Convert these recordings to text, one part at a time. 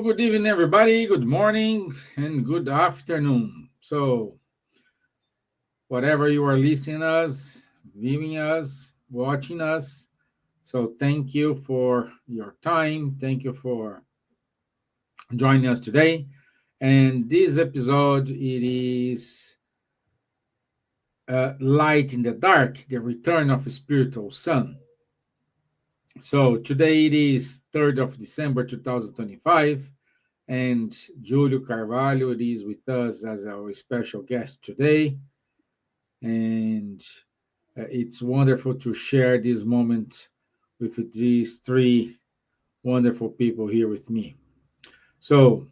good evening, everybody. Good morning and good afternoon. So, whatever you are listening us, viewing us, watching us. So, thank you for your time. Thank you for joining us today. And this episode, it is Light in the Dark, the Return of a Spiritual Sun. So, today it is 3rd of December 2025. And Julio Carvalho is with us as our special guest today. And it's wonderful to share this moment with these three wonderful people here with me. So,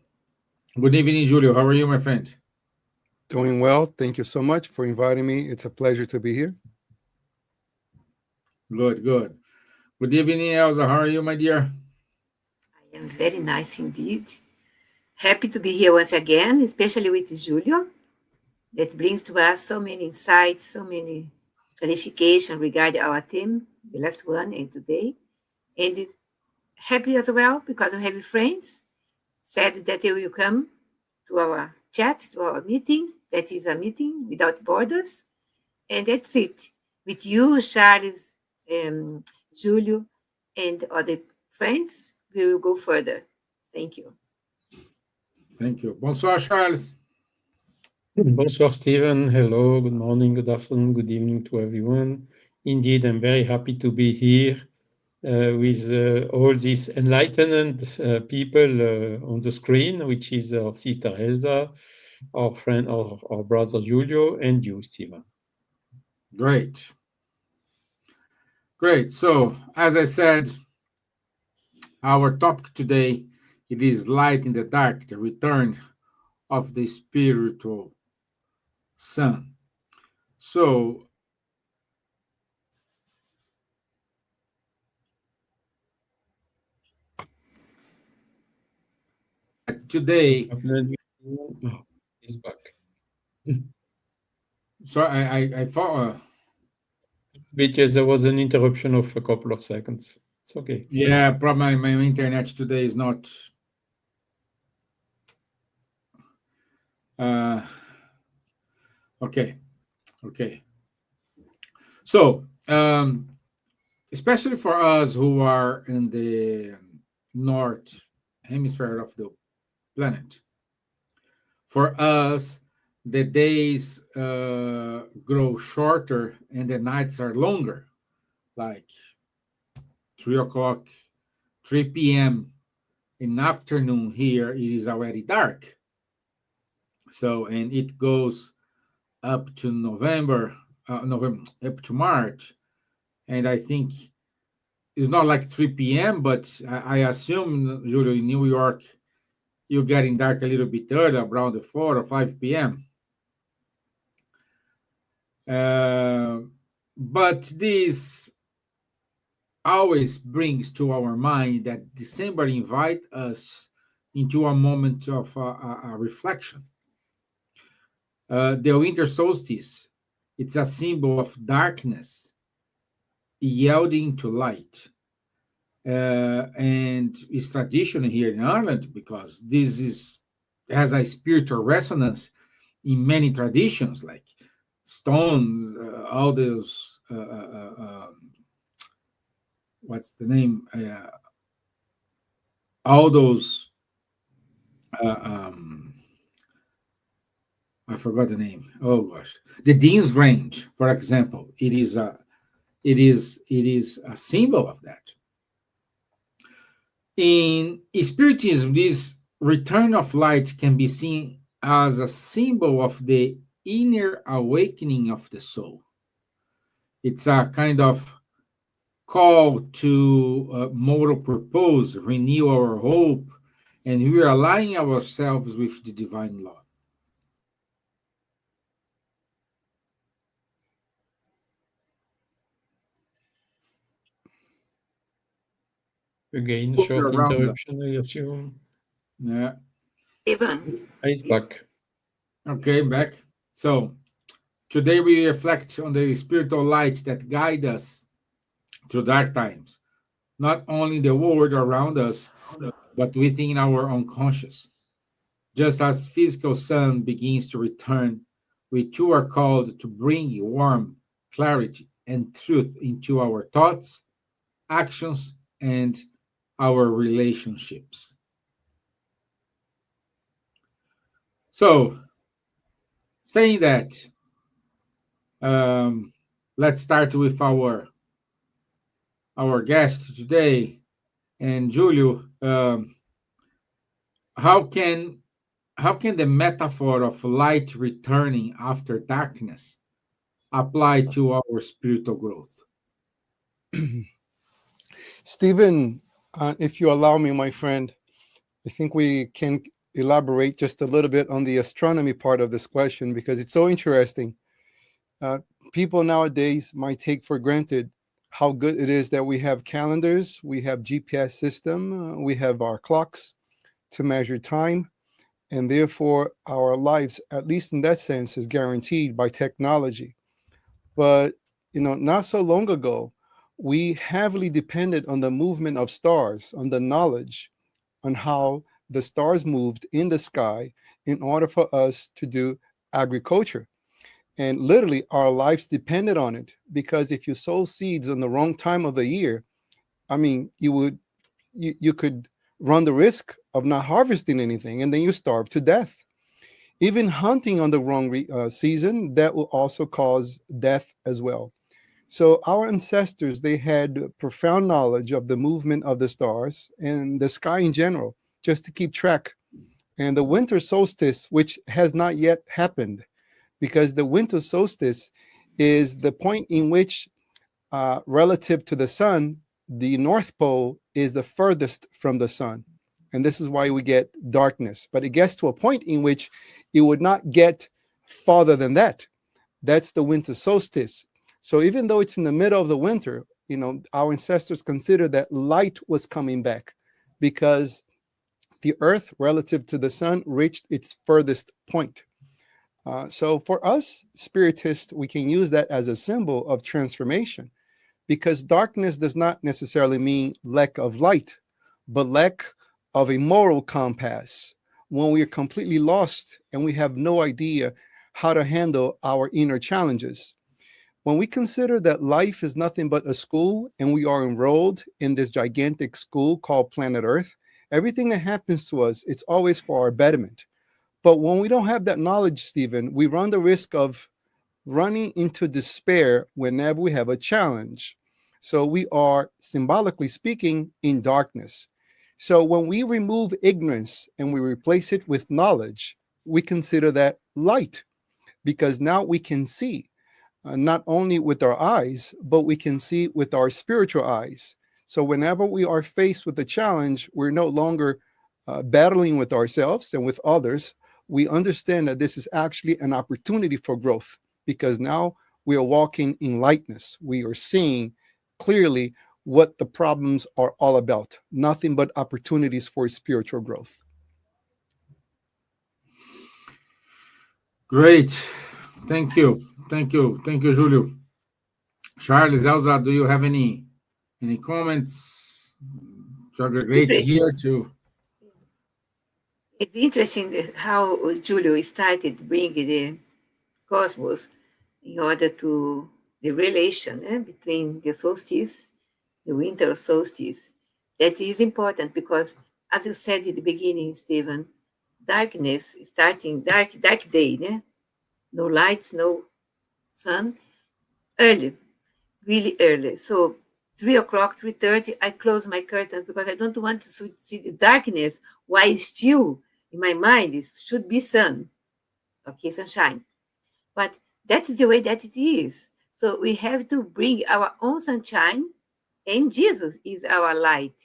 good evening, Julio. How are you, my friend? Doing well. Thank you so much for inviting me. It's a pleasure to be here. Good, good. Good evening, Elsa. How are you, my dear? I am very nice indeed. Happy to be here once again, especially with Julio, that brings to us so many insights, so many clarification regarding our theme, the last one and today. And happy as well because we have friends said that they will come to our chat, to our meeting. That is a meeting without borders. And that's it. With you, Charles, Julio, and other friends, we will go further. Thank you. Thank you. Bonsoir, Charles. Bonsoir, Stevan. Hello, good morning, good afternoon, good evening to everyone. Indeed, I'm very happy to be here with all these enlightened people on the screen, which is our sister Elsa, our friend, our brother Julio, and you, Stevan. Great. Great. So, as I said, our topic today, it is Light in the Dark, the return of the spiritual sun. So, today, Oh, he's back. so I thought, Because there was an interruption of a couple of seconds. It's okay. yeah, probably my internet today is not. Okay, okay. So, especially for us who are in the north hemisphere of the planet, for us, the days grow shorter and the nights are longer, like 3 o'clock, 3 p.m. in afternoon here, it is already dark. So, and it goes up to November, up to March. And I think it's not like 3 p.m., but I assume, Julio, in New York, you're getting dark a little bit earlier, around the 4 or 5 p.m. But this always brings to our mind that December invite us into a moment of a reflection. The winter solstice, it's a symbol of darkness yielding to light. And it's tradition here in Ireland because this is has a spiritual resonance in many traditions, like stones, all those. What's the name? All those. I forgot the name. Oh gosh, the Dean's Grange, for example, it is a symbol of that. In Spiritism, this return of light can be seen as a symbol of the inner awakening of the soul. It's a kind of call to moral purpose, renew our hope, and we are aligning ourselves with the divine law. Again, Look short around us. interruption, I assume. Yeah. Stevan, He's back. Okay, back. So today we reflect on the spiritual light that guide us through dark times, not only the world around us, but within our unconscious. Just as physical sun begins to return, we too are called to bring warmth, clarity, and truth into our thoughts, actions, and our relationships. So, saying that, um, let's start with our guest today. And Julio, how can how can the metaphor of light returning after darkness apply to our spiritual growth? Stephen, if you allow me, my friend, I think we can elaborate just a little bit on the astronomy part of this question because it's so interesting. Uh, People nowadays might take for granted how good it is that we have calendars, we have GPS system, we have our clocks to measure time, and therefore our lives, at least in that sense, is guaranteed by technology. But not so long ago, we heavily depended on the movement of stars, on the knowledge on how the stars moved in the sky in order for us to do agriculture. And literally, our lives depended on it because if you sow seeds on the wrong time of the year, I mean, you could run the risk of not harvesting anything, and then you starve to death. Even hunting on the wrong season, that will also cause death as well. So our ancestors, they had profound knowledge of the movement of the stars and the sky in general, just to keep track. And the winter solstice, which has not yet happened, because the winter solstice is the point in which, relative to the sun, the North Pole is the furthest from the sun. And this is why we get darkness. But it gets to a point in which it would not get farther than that. That's the winter solstice. So even though it's in the middle of the winter, our ancestors considered that light was coming back because the earth relative to the sun reached its furthest point. So for us spiritists, we can use that as a symbol of transformation because darkness does not necessarily mean lack of light, but lack of a moral compass. When we are completely lost and we have no idea how to handle our inner challenges. When we consider that life is nothing but a school and we are enrolled in this gigantic school called planet Earth, everything that happens to us, it's always for our betterment. But when we don't have that knowledge, Stephen, we run the risk of running into despair whenever we have a challenge. So we are, symbolically speaking, in darkness. So when we remove ignorance and we replace it with knowledge, we consider that light because now we can see. Not only with our eyes, but we can see with our spiritual eyes. So whenever we are faced with a challenge, we're no longer battling with ourselves and with others. We understand that this is actually an opportunity for growth because now we are walking in lightness. We are seeing clearly what the problems are all about. Nothing but opportunities for spiritual growth. Great. Thank you. Thank you. Thank you, Julio. Charles, Elsa, do you have any comments to aggregate here to? It's interesting how Julio started bringing the cosmos in order to the relation between the solstice, the winter solstice. That is important because, as you said in the beginning, Stevan, darkness starting dark day, no light, no sun, early, really early. So 3 o'clock, 3:30, I close my curtains because I don't want to see the darkness while still in my mind it should be sun, okay, sunshine. But that is the way that it is. So we have to bring our own sunshine, and Jesus is our light.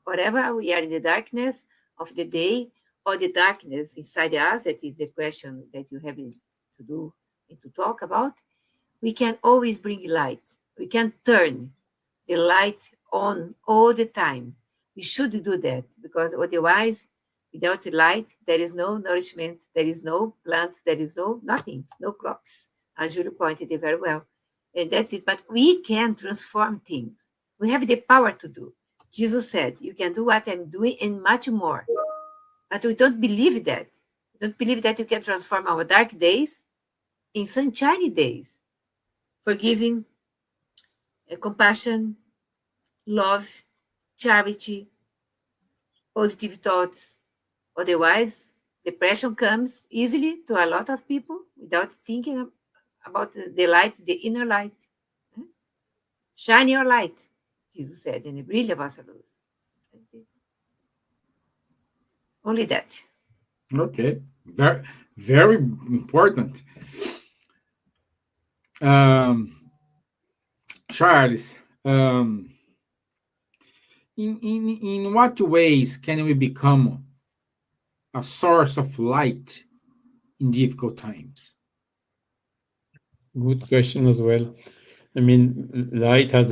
Whatever we are in the darkness of the day or the darkness inside us, that is the question that you have to do and to talk about, we can always bring light. We can turn the light on all the time. We should do that because otherwise, without the light, there is no nourishment, there is no plant, there is no nothing, no crops, as Julio pointed it very well. And that's it. But we can transform things. We have the power to do. Jesus said, you can do what I'm doing and much more. But we don't believe that. We don't believe that you can transform our dark days in sunshiny days. Forgiving, compassion, love, charity, positive thoughts. Otherwise, depression comes easily to a lot of people without thinking about the light, the inner light. Shine your light, Jesus said, and brilha a vossa luz. That's it. Only that. Okay, very, very important. Charles, in what ways can we become a source of light in difficult times? Good question as well. I mean, light is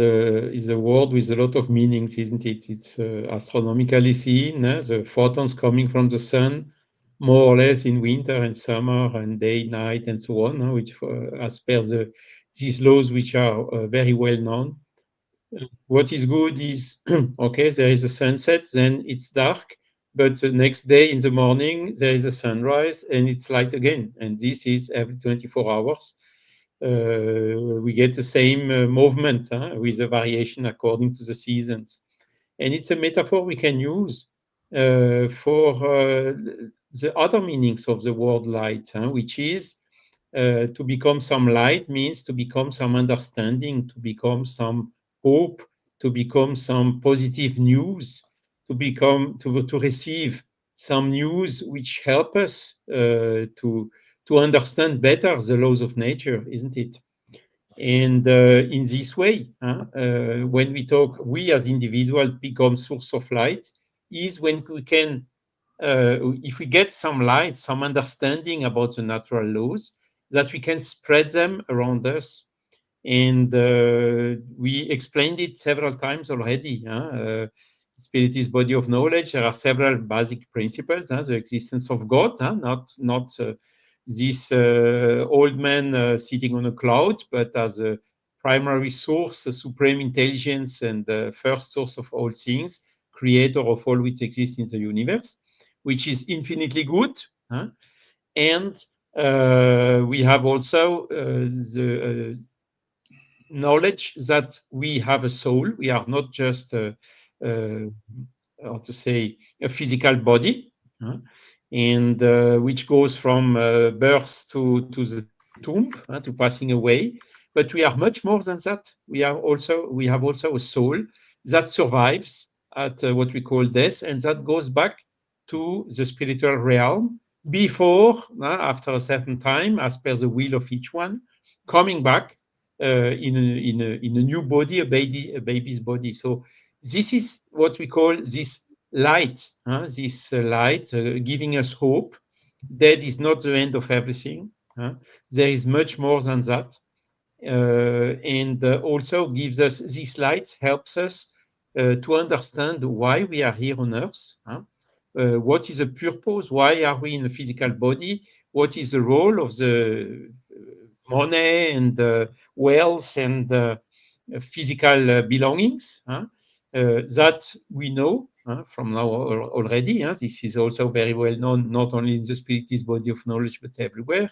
a word with a lot of meanings, isn't it? It's astronomically seen, the photons coming from the sun, more or less in winter and summer and day, night, and so on, which as per these laws which are very well known. What is good is, okay, there is a sunset, then it's dark, but the next day in the morning, there is a sunrise and it's light again. And this is every 24 hours. We get the same movement with the variation according to the seasons. And it's a metaphor we can use for the other meanings of the word light, which is to become some light means to become some understanding, to become some hope, to become some positive news, to receive some news which help us to understand better the laws of nature, isn't it? And in this way, when we talk, we as individuals become source of light, is when we can, if we get some light, some understanding about the natural laws, that we can spread them around us. And we explained it several times already. Spirit is body of knowledge. There are several basic principles. The existence of God, not this old man sitting on a cloud, but as a primary source, a supreme intelligence, and the first source of all things, creator of all which exists in the universe, which is infinitely good. And we have also the knowledge that we have a soul. We are not just how to say, a physical body, and which goes from birth to the tomb, to passing away. But we are much more than that. We have also a soul that survives at what we call death, and that goes back to the spiritual realm before, after a certain time, as per the will of each one, coming back in a new body, a baby's body. So this is what we call this light, giving us hope. Death is not the end of everything. There is much more than that. And also gives us, this light helps us to understand why we are here on earth. What is the purpose? Why are we in a physical body? What is the role of the money and wealth and physical belongings? That we know from now already. This is also very well known, not only in the spiritist body of knowledge, but everywhere.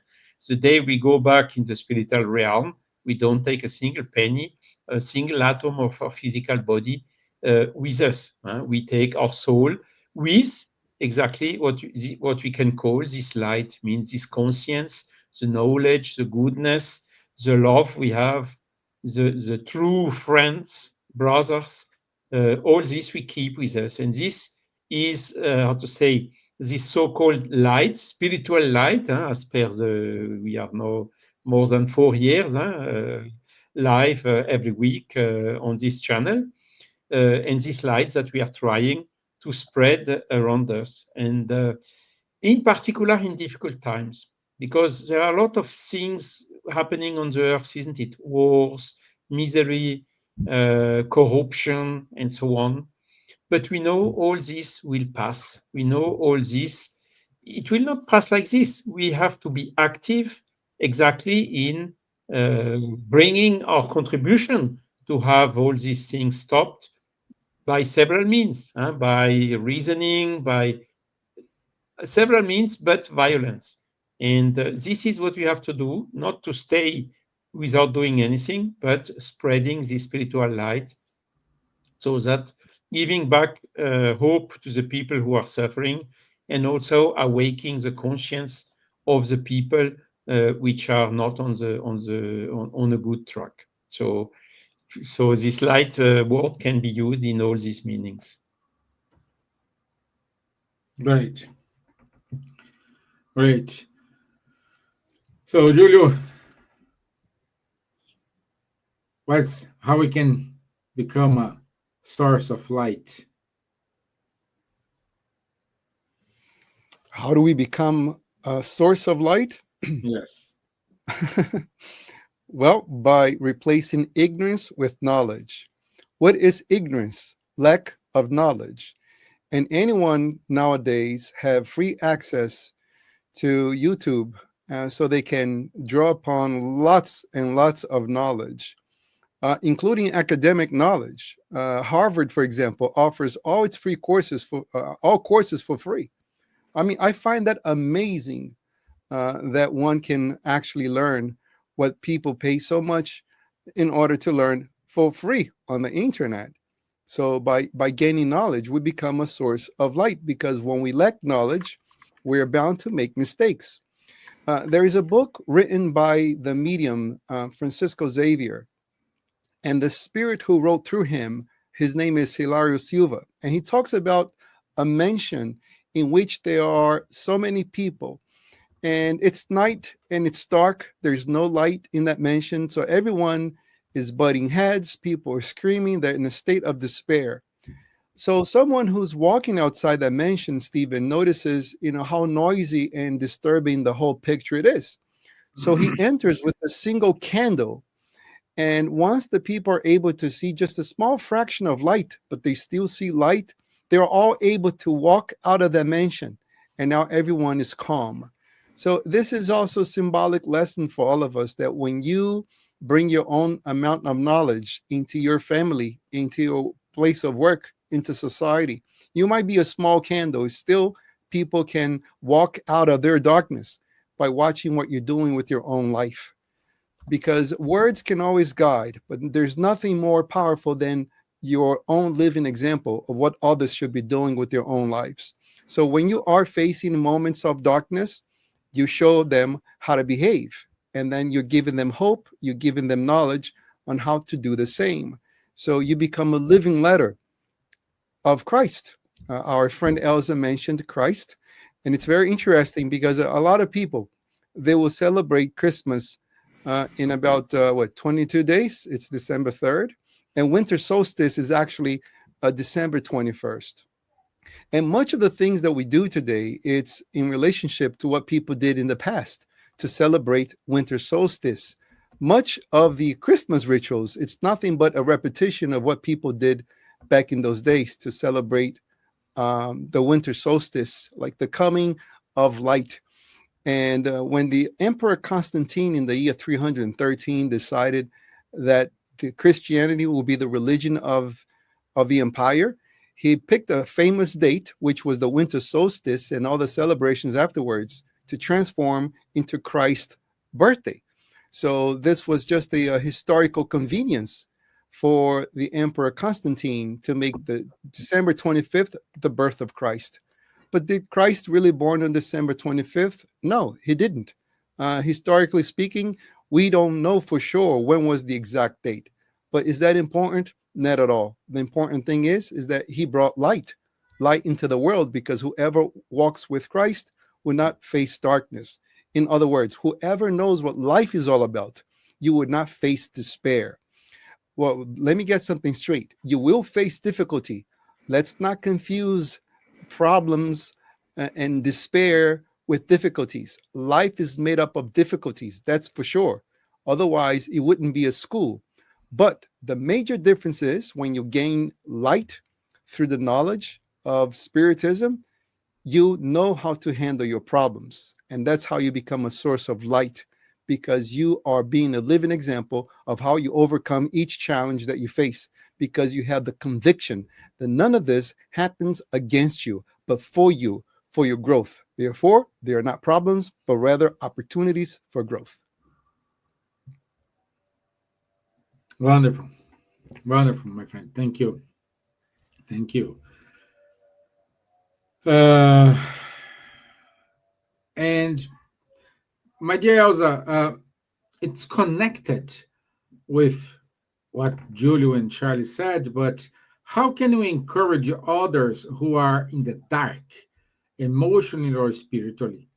The day we go back in the spiritual realm, we don't take a single penny, a single atom of our physical body with us. We take our soul with exactly what we can call this light, means this conscience, the knowledge, the goodness, the love we have, the true friends, brothers, all this we keep with us. And this is, how to say, this so-called light, spiritual light, as per we are now more than 4 years live every week on this channel. And this light that we are trying to spread around us. And in particular in difficult times, because there are a lot of things happening on the earth, isn't it? Wars, misery, corruption, and so on. But we know all this will pass. We know all this. It will not pass like this. We have to be active exactly in bringing our contribution to have all these things stopped, by several means, by reasoning, by several means, but violence. And this is what we have to do, not to stay without doing anything, but spreading the spiritual light, so that giving back hope to the people who are suffering, and also awakening the conscience of the people which are not on a good track. So this light word can be used in all these meanings. Great. Great. So, Julio, what's how we can become a source of light? How do we become a source of light? Yes. Well, by replacing ignorance with knowledge. What is ignorance? Lack of knowledge. And anyone nowadays have free access to YouTube, so they can draw upon lots and lots of knowledge, including academic knowledge. Harvard, for example, offers all its free courses all courses for free. I mean, I find that amazing, that one can actually learn what people pay so much in order to learn for free on the internet. So by gaining knowledge, we become a source of light, because when we lack knowledge, we're bound to make mistakes. There is a book written by the medium Francisco Xavier, and the spirit who wrote through him, his name is Hilario Silva, and he talks about a mansion in which there are so many people, and it's night and it's dark. There's no light in that mansion, so everyone is butting heads. People are screaming. They're in a state of despair. So someone who's walking outside that mansion, Steven, notices, how noisy and disturbing the whole picture it is. So he enters with a single candle. And once the people are able to see just a small fraction of light, but they still see light, they're all able to walk out of that mansion. And now everyone is calm. So this is also a symbolic lesson for all of us, that when you bring your own amount of knowledge into your family, into your place of work, into society, you might be a small candle. Still, people can walk out of their darkness by watching what you're doing with your own life. Because words can always guide, but there's nothing more powerful than your own living example of what others should be doing with their own lives. So when you are facing moments of darkness, you show them how to behave. And then you're giving them hope, you're giving them knowledge on how to do the same. So you become a living letter of Christ. Our friend Elsa mentioned Christ. And it's very interesting because a lot of people, they will celebrate Christmas in about, 22 days. It's December 3rd. And winter solstice is actually December 21st. And much of the things that we do today, it's in relationship to what people did in the past to celebrate winter solstice. Much of the Christmas rituals, it's nothing but a repetition of what people did back in those days to celebrate the winter solstice, like the coming of light. And when the Emperor Constantine in the year 313 decided that Christianity will be the religion of the empire, he picked a famous date, which was the winter solstice and all the celebrations afterwards, to transform into Christ's birthday. So this was just a historical convenience for the Emperor Constantine to make the December 25th the birth of Christ. But did Christ really born on December 25th? No, he didn't. Historically speaking, we don't know for sure when was the exact date. But is that important? Not at all. The important thing is that he brought light into the world, because whoever walks with Christ will not face darkness. In other words, whoever knows what life is all about, you would not face despair. Well, let me get something straight. You will face difficulty. Let's not confuse problems and despair with difficulties. Life is made up of difficulties, that's for sure. Otherwise, it wouldn't be a school. But the major difference is when you gain light through the knowledge of Spiritism, you know how to handle your problems. And that's how you become a source of light, because you are being a living example of how you overcome each challenge that you face, because you have the conviction that none of this happens against you, but for you, for your growth. Therefore, they are not problems, but rather opportunities for growth. Wonderful. Wonderful, my friend. Thank you. Thank you. And my dear Elsa, it's connected with what Julio and Charlie said, but how can we encourage others who are in the dark, emotionally or spiritually?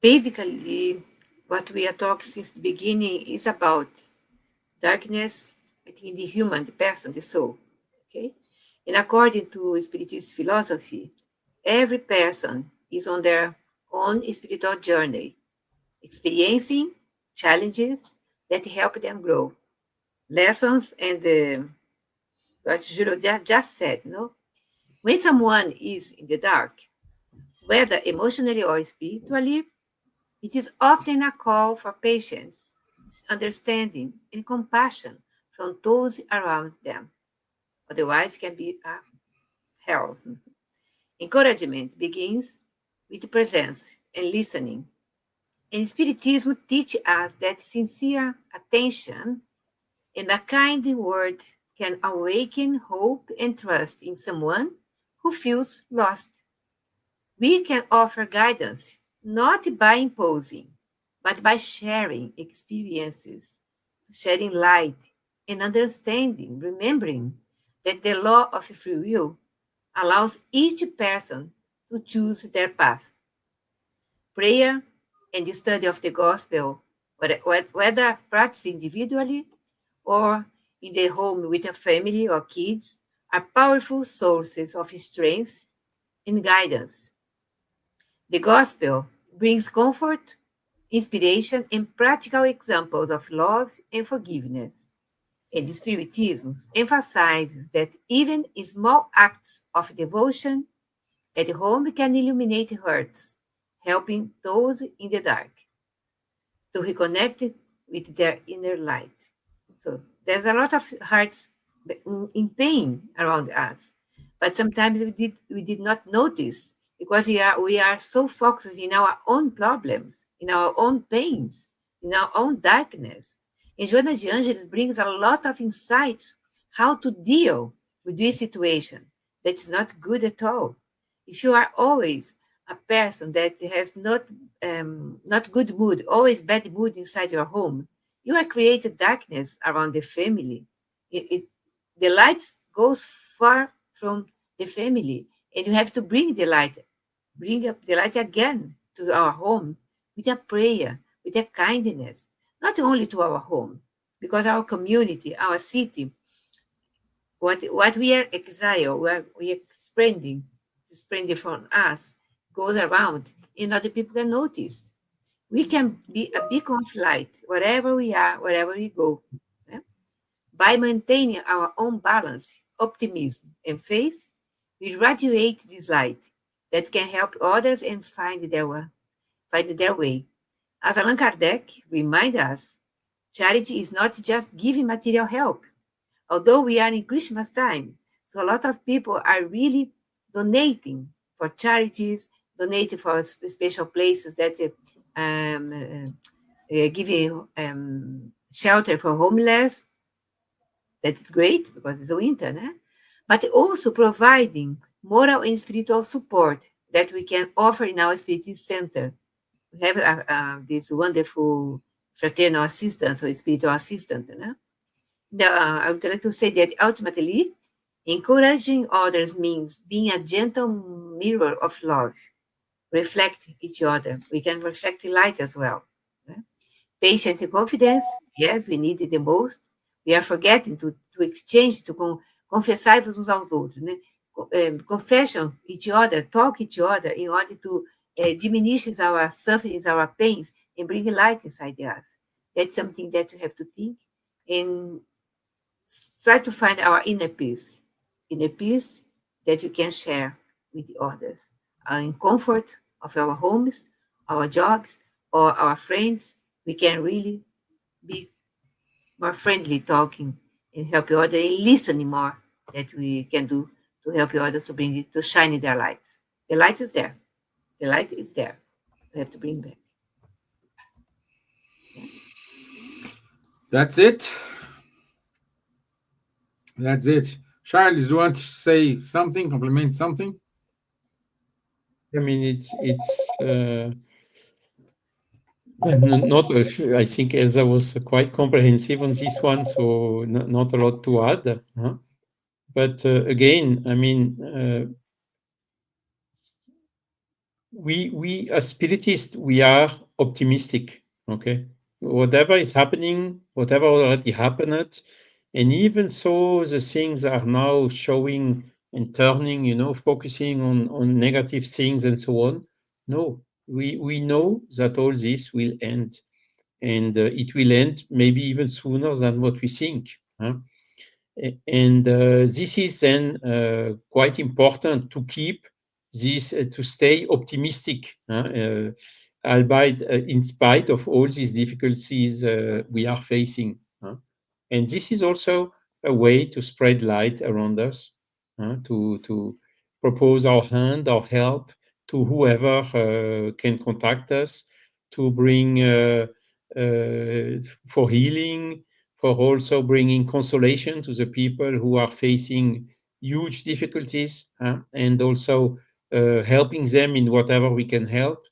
Basically, what we are talking since the beginning is about darkness, I think, in the human, the person, the soul. Okay? And according to Spiritist philosophy, every person is on their own spiritual journey, experiencing challenges that help them grow. Lessons and what Julio just said, no? When someone is in the dark, whether emotionally or spiritually, it is often a call for patience, understanding, and compassion from those around them. Otherwise, it can be a hell. Encouragement begins with presence and listening. And Spiritism teaches us that sincere attention and a kind word can awaken hope and trust in someone who feels lost. We can offer guidance not by imposing, but by sharing experiences, shedding light and understanding, remembering that the law of free will allows each person to choose their path. Prayer and the study of the gospel, whether practiced individually or in the home with a family or kids, are powerful sources of strength and guidance. The gospel brings comfort, inspiration, and practical examples of love and forgiveness. And Spiritism emphasizes that even small acts of devotion at home can illuminate hearts, helping those in the dark to reconnect with their inner light. So there's a lot of hearts in pain around us, but sometimes we did not notice because we are so focused in our own problems, in our own pains, in our own darkness. And Joana de Angelis brings a lot of insights how to deal with this situation that is not good at all. If you are always a person that has not good mood, always bad mood inside your home, you are creating darkness around the family. The light goes far from the family, and you have to bring up the light again to our home with a prayer, with a kindness, not only to our home, because our community, our city, what we are exile, where we are spreading from us, goes around, and other people can notice. We can be a beacon of light wherever we are, wherever we go. Yeah? By maintaining our own balance, optimism, and faith, we radiate this light that can help others and find their way. As Allan Kardec reminds us, charity is not just giving material help. Although we are in Christmas time, so a lot of people are really donating for charities, donating for special places that giving shelter for homeless. That is great because it's winter, né? But also providing moral and spiritual support that we can offer in our spiritual center. We have this wonderful fraternal assistance or spiritual assistant. Né? I would like to say that ultimately, encouraging others means being a gentle mirror of love. Reflect each other. We can reflect the light as well. Né? Patience and confidence, yes, we need it the most. We are forgetting to exchange, to confessar uns aos outros, né? Confession each other, talk each other in order to diminish our sufferings, our pains, and bring light inside us. That's something that we have to think and try to find our inner peace that we can share with the others, in comfort of our homes, our jobs, or our friends, we can really be more friendly talking and help other and listening more that we can do to help others to bring it to shine in their lives. The light is there. The light is there. We have to bring back. Yeah. That's it. That's it. Charles, do you want to say something, compliment something? I mean, not. I think Elsa was quite comprehensive on this one, so not a lot to add. Huh? But again, I mean, we as spiritists, we are optimistic. Okay, whatever is happening, whatever already happened, and even so, the things are now showing and turning. Focusing on negative things and so on. No, we know that all this will end, and it will end maybe even sooner than what we think. Huh? And this is then quite important to keep this, to stay optimistic, albeit in spite of all these difficulties we are facing. And this is also a way to spread light around us, to propose our hand, our help to whoever can contact us, to bring for healing, for also bringing consolation to the people who are facing huge difficulties, and also helping them in whatever we can help.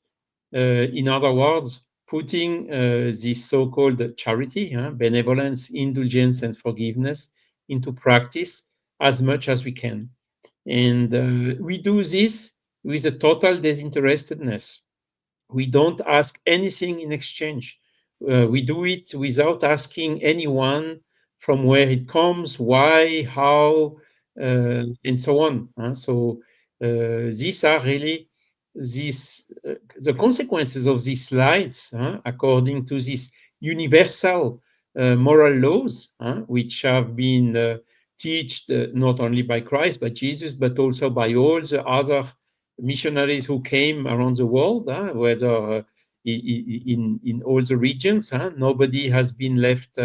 In other words, putting this so-called charity, benevolence, indulgence, and forgiveness into practice as much as we can. And we do this with a total disinterestedness. We don't ask anything in exchange. We do it without asking anyone from where it comes, why, how, and so on. So these are really the consequences of these lights, according to these universal moral laws, which have been taught not only by Christ, by Jesus, but also by all the other missionaries who came around the world, whether in all the regions. Nobody has been left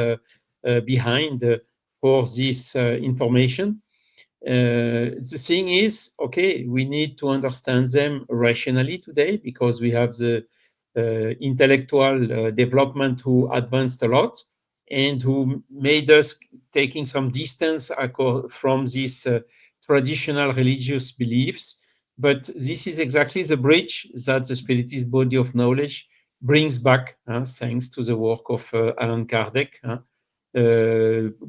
behind for this information. The thing is, okay, we need to understand them rationally today because we have the intellectual development who advanced a lot and who made us taking some distance from these traditional religious beliefs. But this is exactly the bridge that the Spiritist body of knowledge brings back, thanks to the work of Allan Kardec,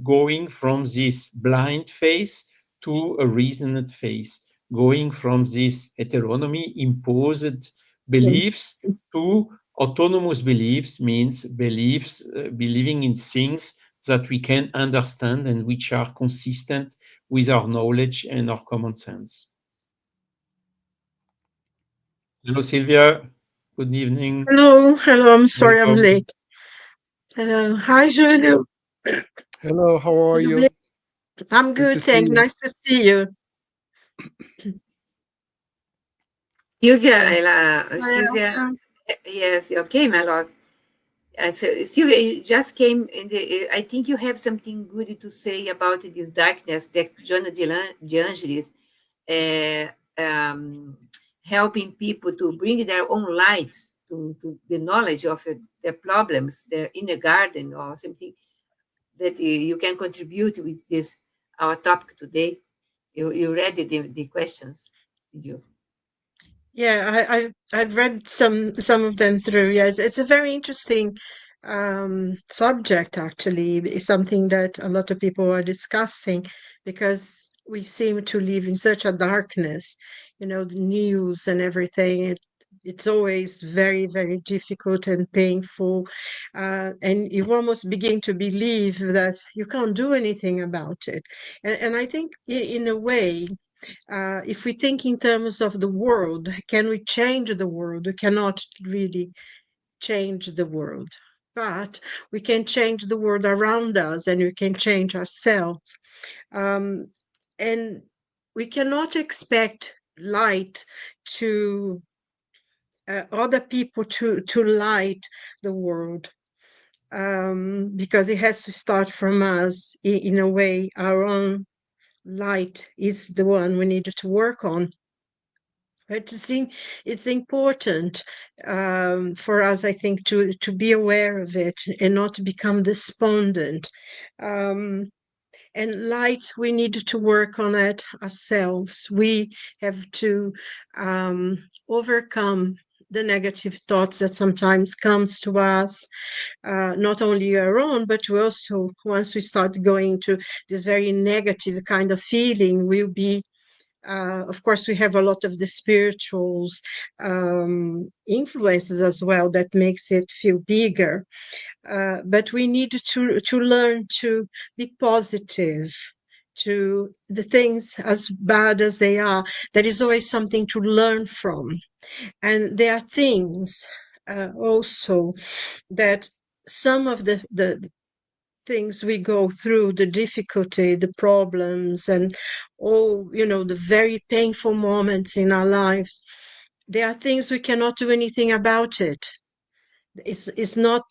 going from this blind faith to a reasoned faith, going from this heteronomy, imposed beliefs, to autonomous beliefs, means beliefs, believing in things that we can understand and which are consistent with our knowledge and our common sense. Hello, Silvia. Good evening. Hello, I'm sorry I'm Welcome. late. Hello, hi Julio. Hello, how are you? I'm Good to good, see thank you. nice to see you. Silvia, Hi, Silvia, Elsa. yes, okay, my love. So, Silvia, you just came in the. I think you have something good to say about this darkness that Jonah de Angelis uh, um, helping people to bring their own lights to the knowledge of their problems, their inner garden, or something that you can contribute with this our topic today. You read the questions, did you? Yeah, I've read some of them through. Yes, it's a very interesting subject actually. It's something that a lot of people are discussing because we seem to live in such a darkness. The news and everything. It's always very, very difficult and painful, and you almost begin to believe that you can't do anything about it. And I think, in a way, if we think in terms of the world, can we change the world? We cannot really change the world, but we can change the world around us and we can change ourselves. Um, and we cannot expect light to other people to light the world, because it has to start from us. In a way, our own light is the one we need to work on. It's important, for us, I think, to be aware of it and not to become despondent. And light, we need to work on it ourselves. We have to overcome the negative thoughts that sometimes comes to us, not only our own, but we also, once we start going to this very negative kind of feeling, we'll be, of course, we have a lot of the spirituals influences as well that makes it feel bigger. But we need to learn to be positive to the things, as bad as they are. There is always something to learn from. And there are things also that some of the things we go through, the difficulty, the problems, and all, the very painful moments in our lives, there are things we cannot do anything about it. It's not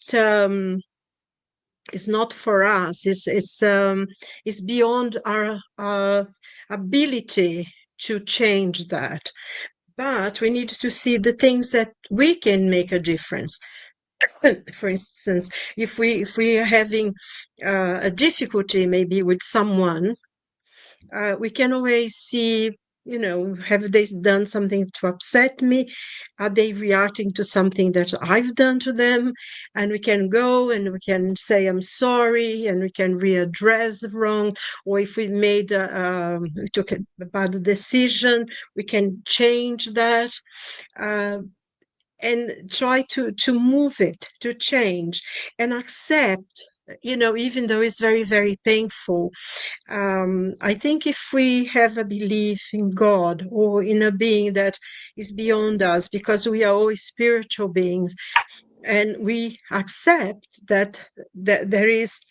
for us. It's beyond our ability to change that. But we need to see the things that we can make a difference. For instance, if we are having a difficulty maybe with someone, we can always see, have they done something to upset me? Are they reacting to something that I've done to them? And we can go and we can say, I'm sorry, and we can readdress the wrong. Or if we took a bad decision, we can change that. And try to move it, to change, and accept, even though it's very, very painful. I think if we have a belief in God or in a being that is beyond us, because we are always spiritual beings, and we accept that there is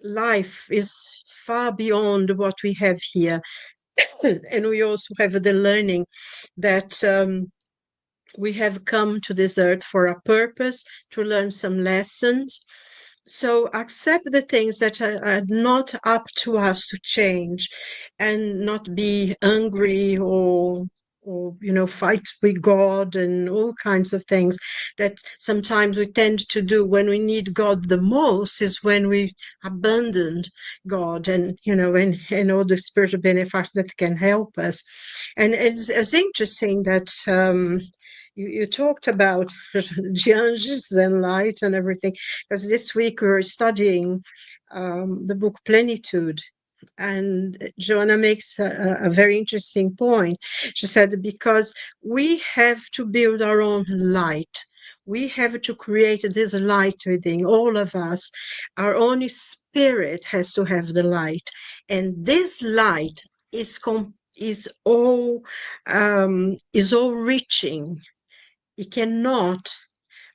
life is far beyond what we have here. And we also have the learning that we have come to this earth for a purpose, to learn some lessons. So accept the things that are not up to us to change, and not be angry or fight with God and all kinds of things that sometimes we tend to do when we need God the most, is when we abandoned God and and all the spiritual benefits that can help us. And it's interesting that you talked about Gibbons and light and everything, because this week we were studying the book Plenitude, and Joanna makes a very interesting point. She said, because we have to build our own light. We have to create this light within all of us. Our own spirit has to have the light. And this light is all reaching. It cannot,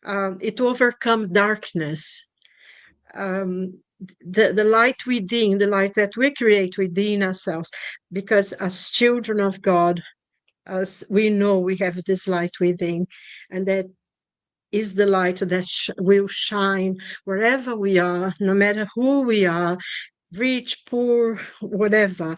it overcome darkness. The light within, the light that we create within ourselves, because as children of God, as we know, we have this light within, and that is the light that will shine wherever we are, no matter who we are, rich, poor, whatever.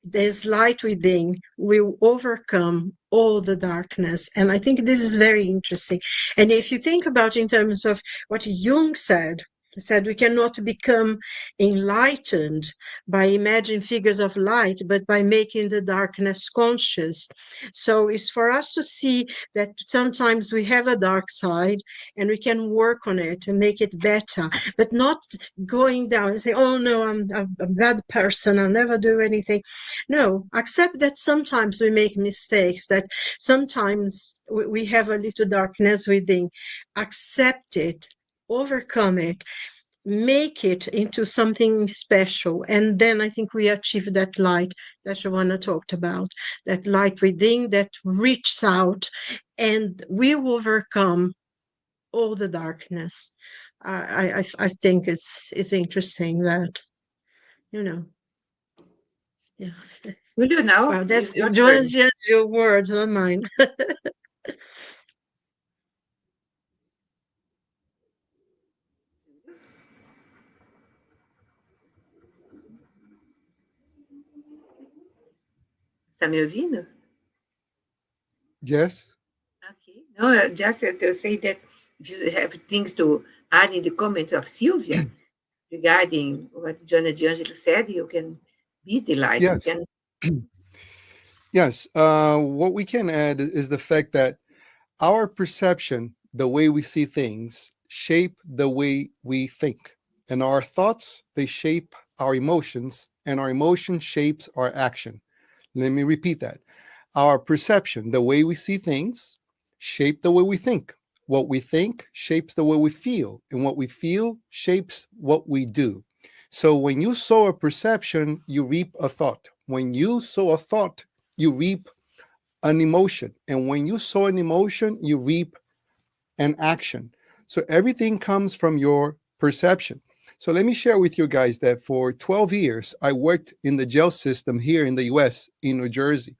This light within will overcome all the darkness. And I think this is very interesting. And if you think about in terms of what Jung said, he said we cannot become enlightened by imagining figures of light, but by making the darkness conscious. So it's for us to see that sometimes we have a dark side and we can work on it and make it better, but not going down and say, oh no, I'm a bad person, I'll never do anything. No, accept that sometimes we make mistakes, that sometimes we have a little darkness within. Accept it, overcome it, make it into something special. And then I think we achieve that light that Joanna talked about, that light within that reaches out and will overcome all the darkness. I think it's interesting that, yeah. Julio, now Wow, that's is your turn. Joanna's your words, not mine. Está me ouvindo? Yes. Okay. No, just to say that if you have things to add in the comments of Silvia regarding what Joanna D'Angelo said, you can be delighted. You Yes. can. Yes. What we can add is the fact that our perception, the way we see things, shape the way we think. And our thoughts, they shape our emotions, and our emotion shapes our action. Let me repeat that. Our perception, the way we see things, shape the way we think. What we think shapes the way we feel, and what we feel shapes what we do. So when you sow a perception, you reap a thought. When you sow a thought, you reap an emotion. And when you sow an emotion, you reap an action. So everything comes from your perception. So let me share with you guys that for 12 years, I worked in the jail system here in the US, in New Jersey.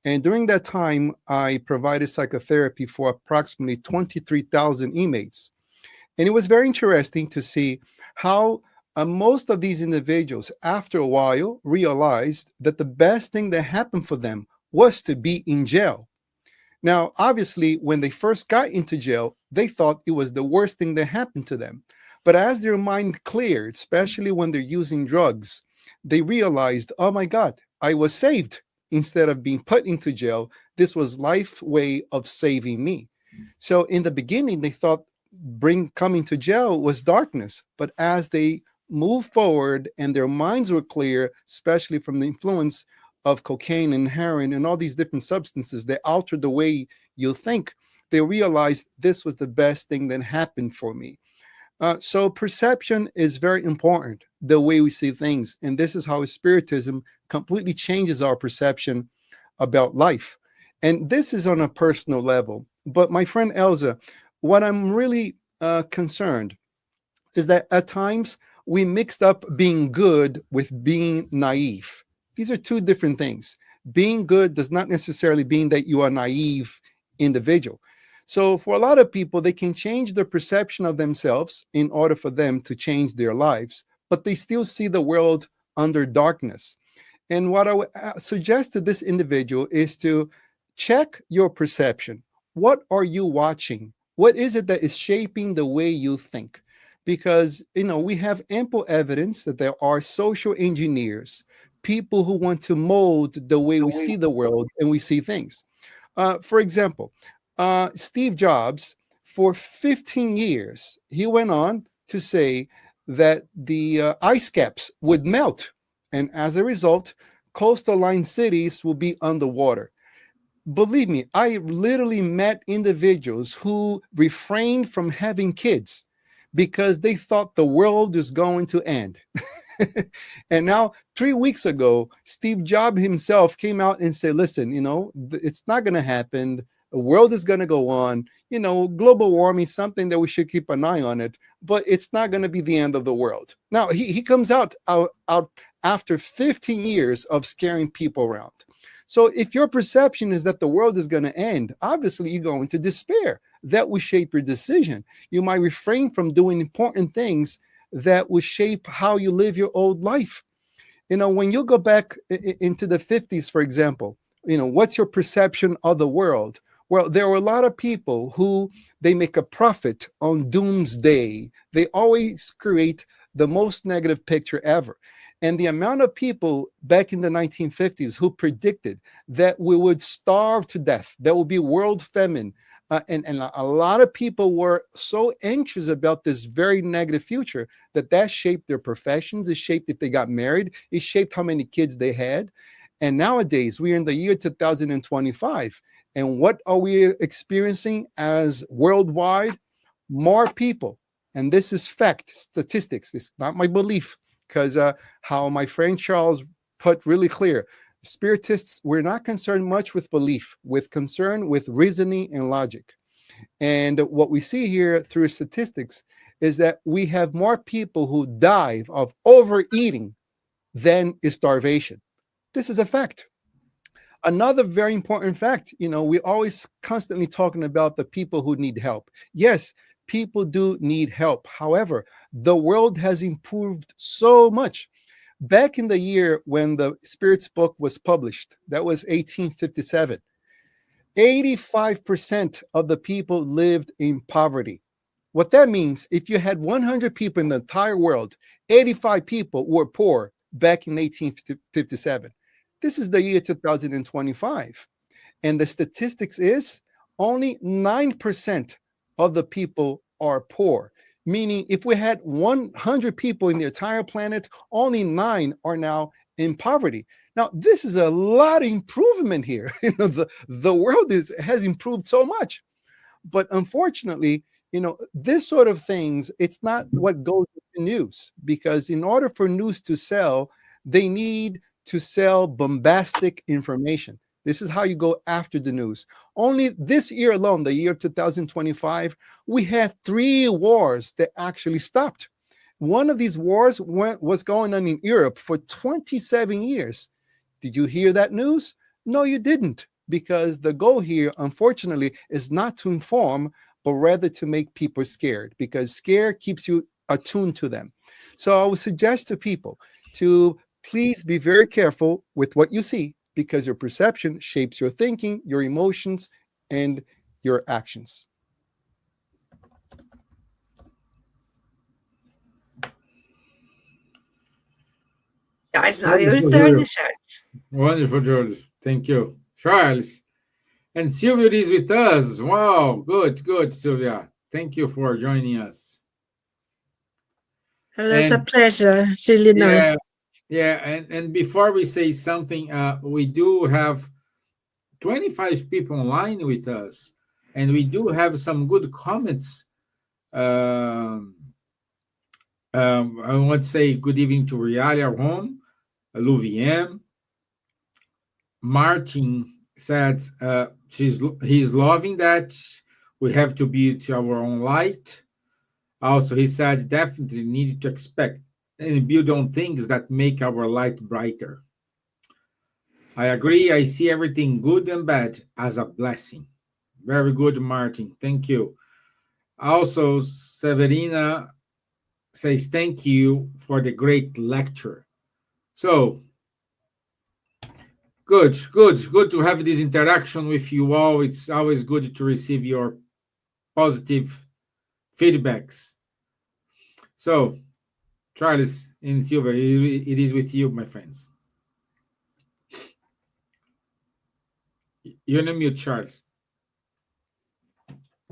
And during that time, I provided psychotherapy for approximately 23,000 inmates. And it was very interesting to see how most of these individuals, after a while, realized that the best thing that happened for them was to be in jail. Now, obviously, when they first got into jail, they thought it was the worst thing that happened to them. But as their mind cleared, especially when they're using drugs, they realized, oh my God, I was saved. Instead of being put into jail, this was life's way of saving me. So in the beginning, they thought coming to jail was darkness. But as they moved forward and their minds were clear, especially from the influence of cocaine and heroin and all these different substances that alter the way you think, they realized this was the best thing that happened for me. So perception is very important, the way we see things. And this is how Spiritism completely changes our perception about life. And this is on a personal level. But my friend Elsa, what I'm really concerned is that at times we mixed up being good with being naive. These are two different things. Being good does not necessarily mean that you are a naive individual. So for a lot of people, they can change their perception of themselves in order for them to change their lives, but they still see the world under darkness. And what I would suggest to this individual is to check your perception. What are you watching? What is it that is shaping the way you think? Because, we have ample evidence that there are social engineers, people who want to mold the way we see the world and we see things. For example, Steve Jobs, for 15 years, he went on to say that the ice caps would melt. And as a result, coastal line cities will be underwater. Believe me, I literally met individuals who refrained from having kids because they thought the world is going to end. And now 3 weeks ago, Steve Jobs himself came out and said, listen, it's not going to happen. The world is going to go on. Global warming, something that we should keep an eye on it, but it's not going to be the end of the world. Now, he comes out after 15 years of scaring people around. So if your perception is that the world is going to end, obviously you're going to despair. That will shape your decision. You might refrain from doing important things that will shape how you live your old life. When you go back into the 50s, for example, what's your perception of the world? Well, there were a lot of people who they make a profit on doomsday. They always create the most negative picture ever. And the amount of people back in the 1950s who predicted that we would starve to death, there will be world famine, and a lot of people were so anxious about this very negative future that shaped their professions. It shaped if they got married. It shaped how many kids they had. And nowadays, we're in the year 2025. And what are we experiencing as worldwide? More people. And this is fact, statistics. It's not my belief, because how my friend Charles put really clear, Spiritists, we're not concerned much with belief, with concern with reasoning and logic. And what we see here through statistics is that we have more people who die of overeating than starvation. This is a fact. Another very important fact, we're always constantly talking about the people who need help. Yes, People do need help. However, the world has improved so much. Back in the year when the Spirits book was published, that was 1857, 85% of the people lived in poverty. What that means, if you had 100 people in the entire world, 85 people were poor back in 1857. This is the year 2025. And the statistics is only 9% of the people are poor. Meaning, if we had 100 people in the entire planet, only 9 are now in poverty. Now, this is a lot of improvement here. The world has improved so much. But unfortunately, this sort of things, it's not what goes with the news, because in order for news to sell, they need to sell bombastic information. This is how you go after the news. Only this year alone, the year 2025, we had 3 wars that actually stopped. One of these wars was going on in Europe for 27 years. Did you hear that news? No, you didn't, because the goal here, unfortunately, is not to inform, but rather to make people scared, because scare keeps you attuned to them. So I would suggest to people to please be very careful with what you see, because your perception shapes your thinking, your emotions, and your actions. Charles, now your turn, Charles. Wonderful, George. Thank you. Charles. And Silvia is with us. Wow, good, Silvia. Thank you for joining us. Hello, it's a pleasure. It's really nice. Yeah, and before we say something, we do have 25 people online with us, and we do have some good comments. I want to say good evening to Rialia Home, Louvienne. Martin said he's loving that we have to build our own light. Also, he said definitely need to expect and build on things that make our light brighter. I agree. I see everything good and bad as a blessing. Very good, Martin. Thank you. Also, Severina says thank you for the great lecture. So, good to have this interaction with you all. It's always good to receive your positive feedbacks. So, Charles and Silvia, it is with you, my friends. You're on mute, Charles.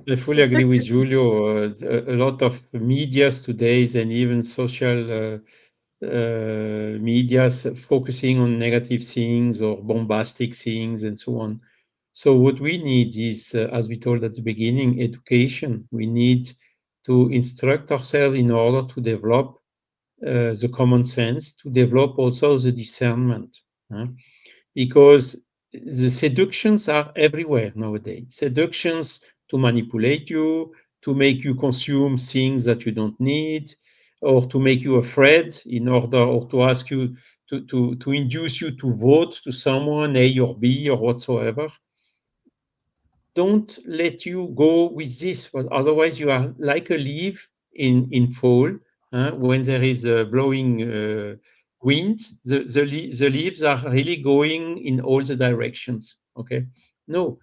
I fully agree with Giulio. A lot of medias today and even social medias focusing on negative things or bombastic things and so on. So what we need is, as we told at the beginning, education. We need to instruct ourselves in order to develop the common sense, to develop also the discernment. Because the seductions are everywhere nowadays. Seductions to manipulate you, to make you consume things that you don't need, or to make you afraid in order, or to ask you to induce you to vote to someone, A or B or whatsoever. Don't let you go with this, but otherwise you are like a leaf in fall. When there is a blowing wind, the leaves are really going in all the directions. Okay, no,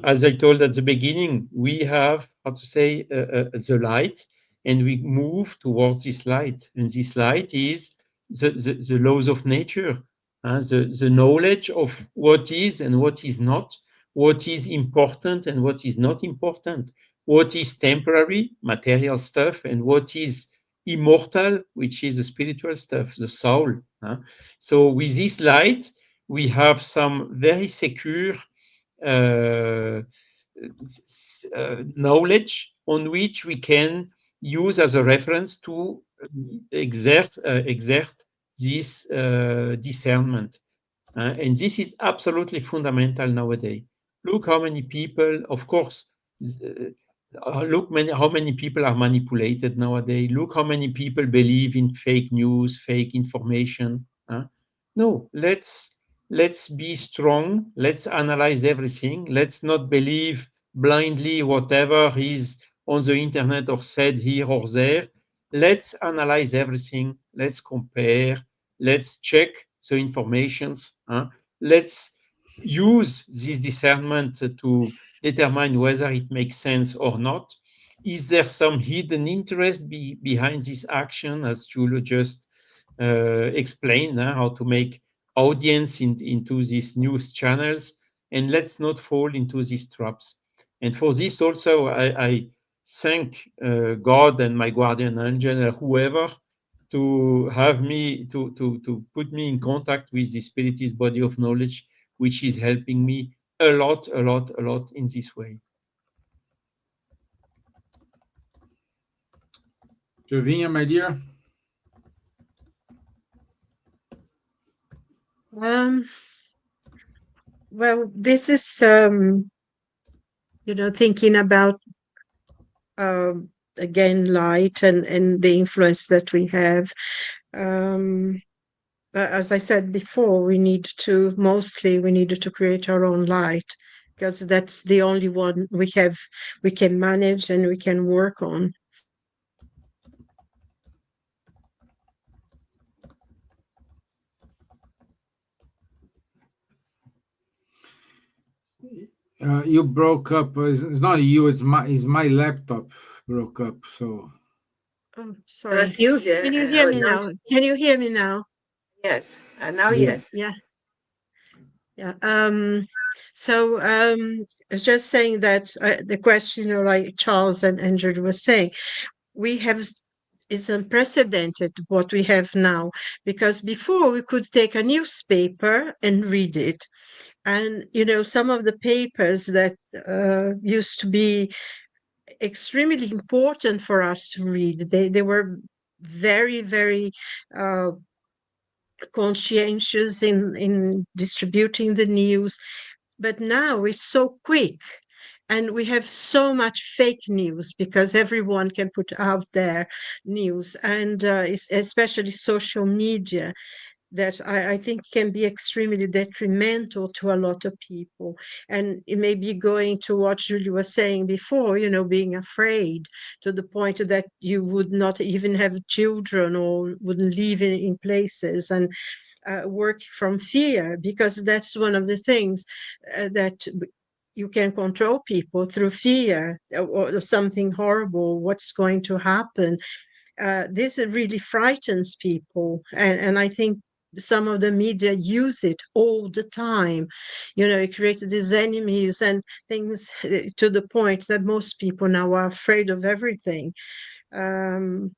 as I told at the beginning, we have, how to say, the light, and we move towards this light. And this light is the laws of nature, the knowledge of what is and what is not, what is important and what is not important, what is temporary, material stuff, and what is immortal, which is the spiritual stuff, the soul. So with this light, we have some very secure knowledge on which we can use as a reference to exert this discernment. And this is absolutely fundamental nowadays. Look how many people, of course, how many people are manipulated nowadays. Look how many people believe in fake news, fake information. No, let's be strong. Let's analyze everything. Let's not believe blindly whatever is on the internet or said here or there. Let's analyze everything. Let's compare. Let's check the informations. Let's use this discernment to determine whether it makes sense or not. Is there some hidden interest behind this action, as Giulio just explained, how to make audience into these news channels? And let's not fall into these traps. And for this also, I thank God and my guardian angel, whoever, to have me, to put me in contact with the spiritist body of knowledge, which is helping me a lot in this way. Silvia, my dear. Well, this is thinking about again light and the influence that we have. As I said before, we needed to create our own light, because that's the only one we can manage and we can work on. You broke up. It's not you. It's my laptop broke up. So. Oh, sorry. Silvia, Can you hear me now? Can you hear me now? Yes. Now, yes. Yeah. So just saying that the question, like Charles and Andrew was saying, it's unprecedented what we have now, because before we could take a newspaper and read it. And, some of the papers that used to be extremely important for us to read, they were very, very conscientious in distributing the news. But now it's so quick, and we have so much fake news because everyone can put out their news, and especially social media, that I think can be extremely detrimental to a lot of people. And it may be going to what Julie was saying before, being afraid to the point that you would not even have children or wouldn't live in places, and work from fear, because that's one of the things that you can control people through fear, or something horrible, what's going to happen. This really frightens people. And I think some of the media use it all the time. It creates these enemies and things, to the point that most people now are afraid of everything. And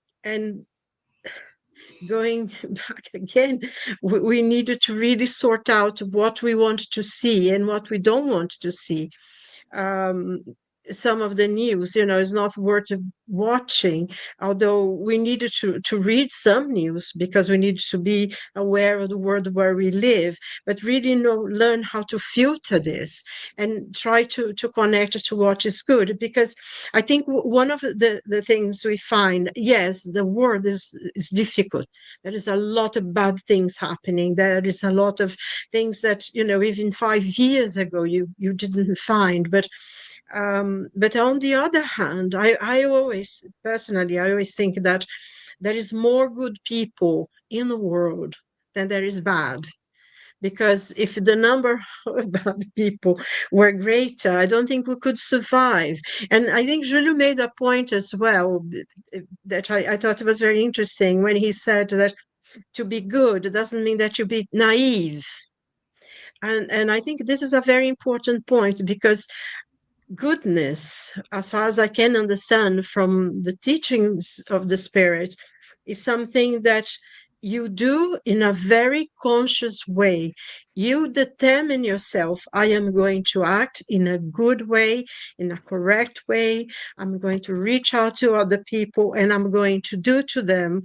going back again, we needed to really sort out what we want to see and what we don't want to see. Some of the news, is not worth watching, although we needed to read some news because we need to be aware of the world where we live, but really learn how to filter this and try to connect to what is good. Because I think one of the things we find, yes, the world is difficult. There is a lot of bad things happening. There is a lot of things that, even 5 years ago you didn't find. But on the other hand, I always think that there is more good people in the world than there is bad. Because if the number of bad people were greater, I don't think we could survive. And I think Julio made a point as well that I thought was very interesting, when he said that to be good doesn't mean that you be naive. And I think this is a very important point, because goodness, as far as I can understand from the teachings of the Spirit, is something that you do in a very conscious way. You determine yourself, I am going to act in a good way, in a correct way. I'm going to reach out to other people, and I'm going to do to them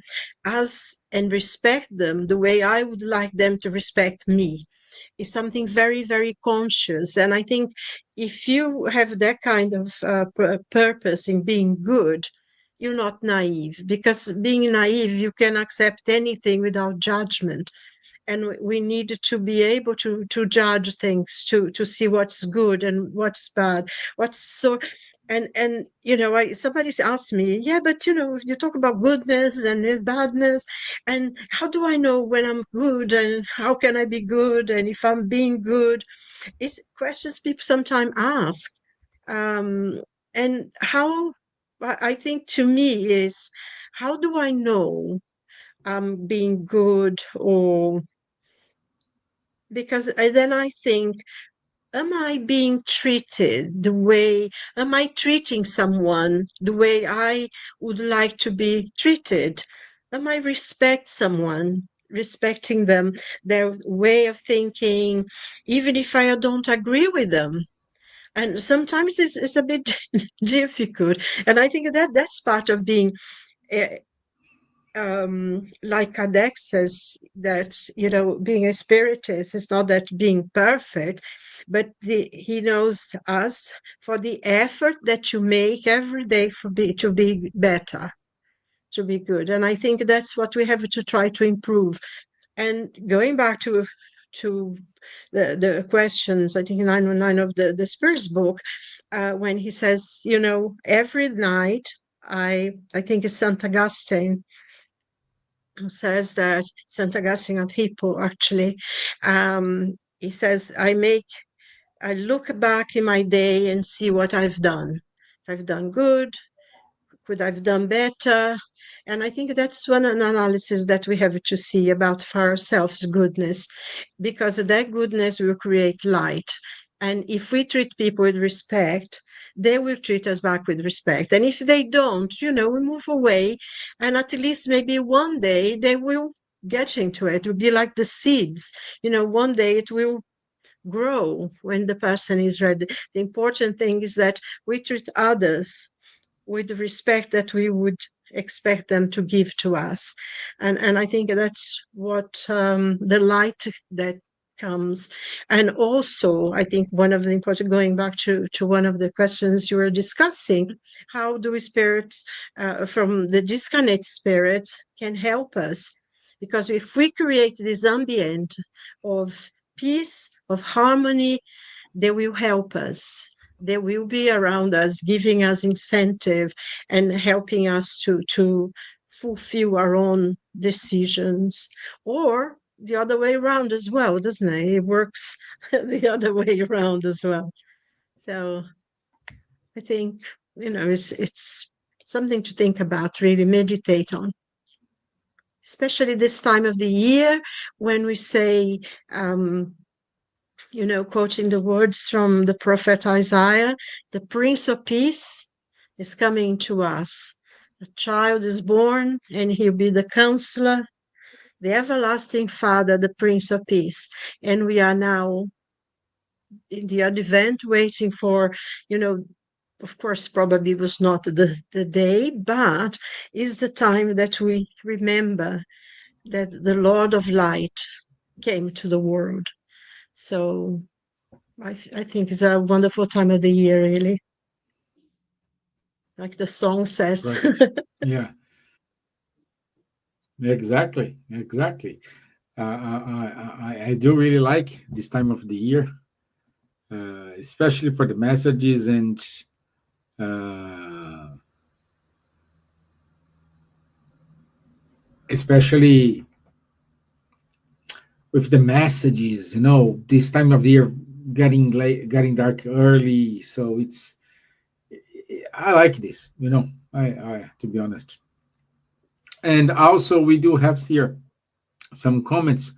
and respect them the way I would like them to respect me. Is something very, very conscious. And I think if you have that kind of purpose in being good, you're not naive, because being naive, you can accept anything without judgment. And we need to be able to judge things, to see what's good and what's bad. And somebody's asked me, yeah, but you talk about goodness and badness, and how do I know when I'm good, and how can I be good, and if I'm being good? It's questions people sometimes ask. And how, I think, to me, is, how do I know I'm being good? Or because then I think, am I being treated the way, am I treating someone the way I would like to be treated? Am I respecting them, their way of thinking, even if I don't agree with them? And sometimes it's a bit difficult. And I think that's part of being, like Kardec says, that being a spiritist is not that being perfect, but he knows us for the effort that you make every day to be better, to be good. And I think that's what we have to try to improve. And going back to the questions, I think 919 of the Spirits book, when he says, every night, I think it's Saint Augustine who says that, Saint Augustine of Hippo, actually, he says, I look back in my day and see what I've done. If I've done good, could I've done better? And I think that's one analysis that we have to see about for ourselves, goodness, because that goodness will create light. And if we treat people with respect, they will treat us back with respect. And if they don't, we move away. And at least maybe one day they will get into it. It will be like the seeds. One day it will grow when the person is ready. The important thing is that we treat others with the respect that we would expect them to give to us. And I think that's what, the light that comes. And also, I think one of the important, going back to one of the questions you were discussing, how do we spirits, from the disconnected spirits, can help us? Because if we create this ambient of peace, of harmony, they will help us. They will be around us, giving us incentive and helping us to fulfill our own decisions. Or the other way around as well, doesn't it? It works the other way around as well. So I think, it's something to think about, really meditate on, especially this time of the year when we say, quoting the words from the prophet Isaiah, the Prince of Peace is coming to us. A child is born, and he'll be the Counselor, the Everlasting Father, the Prince of Peace. And we are now in the Advent waiting for, of course, probably was not the day, but is the time that we remember that the Lord of Light came to the world. So I think it's a wonderful time of the year, really. Like the song says. Right. Yeah. Exactly. I do really like this time of the year, especially for the messages and uh, especially with the messages. This time of the year getting late, getting dark early, so I like this. I to be honest. And also, we do have here some comments.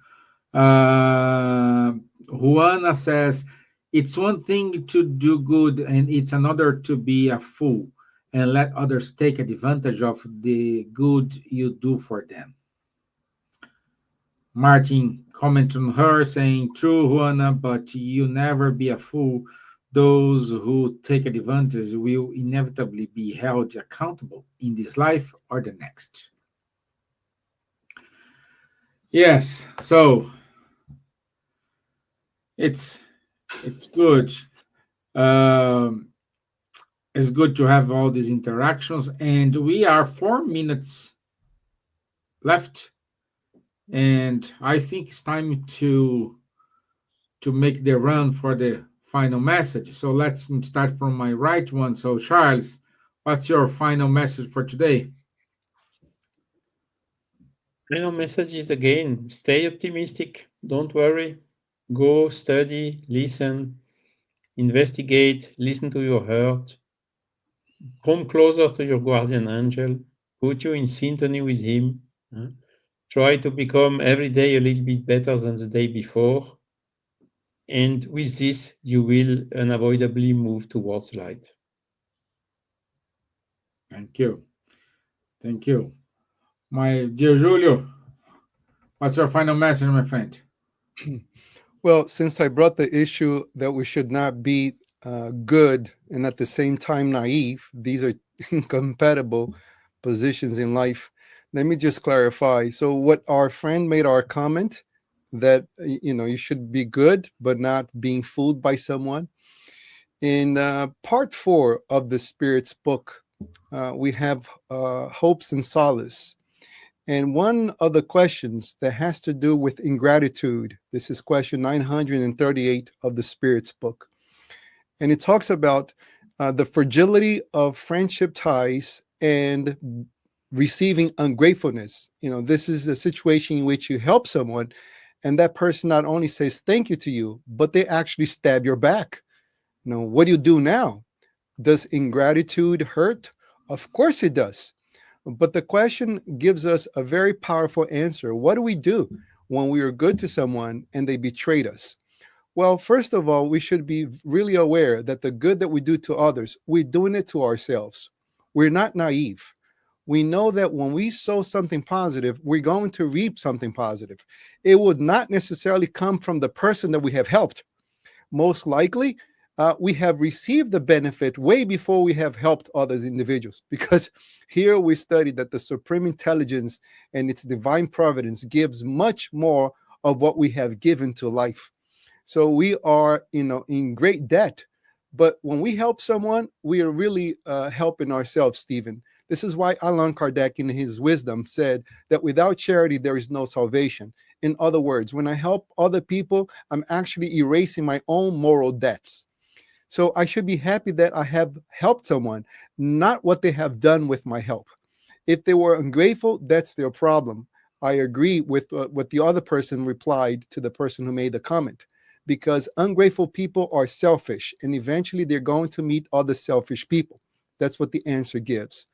Uh, Juana says, it's one thing to do good, and it's another to be a fool and let others take advantage of the good you do for them. Martin commented on her saying, true, Juana, but you never be a fool. Those who take advantage will inevitably be held accountable in this life or the next. Yes, so it's good. Um, it's good to have all these interactions, and we are 4 minutes left, and I think it's time to make the run for the final message. So let's start from my right one. So, Charles, what's your final message for today? Final message is again, stay optimistic, don't worry, go study, listen, investigate, listen to your heart, come closer to your guardian angel, put you in synchrony with him. Try to become every day a little bit better than the day before. And with this, you will unavoidably move towards light. Thank you. Thank you. My dear Julio, what's your final message, my friend? Well, since I brought the issue that we should not be good and at the same time naive, these are incompatible positions in life. Let me just clarify. So, what our friend made our comment that you should be good but not being fooled by someone. In part 4 of the Spirit's book, we have hopes and solace. And one of the questions that has to do with ingratitude, this is question 938 of the Spirit's book. And it talks about the fragility of friendship ties and receiving ungratefulness. This is a situation in which you help someone and that person not only says thank you to you, but they actually stab your back. What do you do now? Does ingratitude hurt? Of course it does. But the question gives us a very powerful answer. What do we do when we are good to someone and they betrayed us? Well, first of all, we should be really aware that the good that we do to others, we're doing it to ourselves. We're not naive. We know that when we sow something positive, we're going to reap something positive. It would not necessarily come from the person that we have helped. Most likely, we have received the benefit way before we have helped others individuals, because here we study that the supreme intelligence and its divine providence gives much more of what we have given to life. So we are, in great debt. But when we help someone, we are really helping ourselves, Stephen. This is why Allan Kardec, in his wisdom, said that without charity, there is no salvation. In other words, when I help other people, I'm actually erasing my own moral debts. So I should be happy that I have helped someone, not what they have done with my help. If they were ungrateful, that's their problem. I agree with what the other person replied to the person who made the comment, because ungrateful people are selfish, and eventually they're going to meet other selfish people. That's what the answer gives.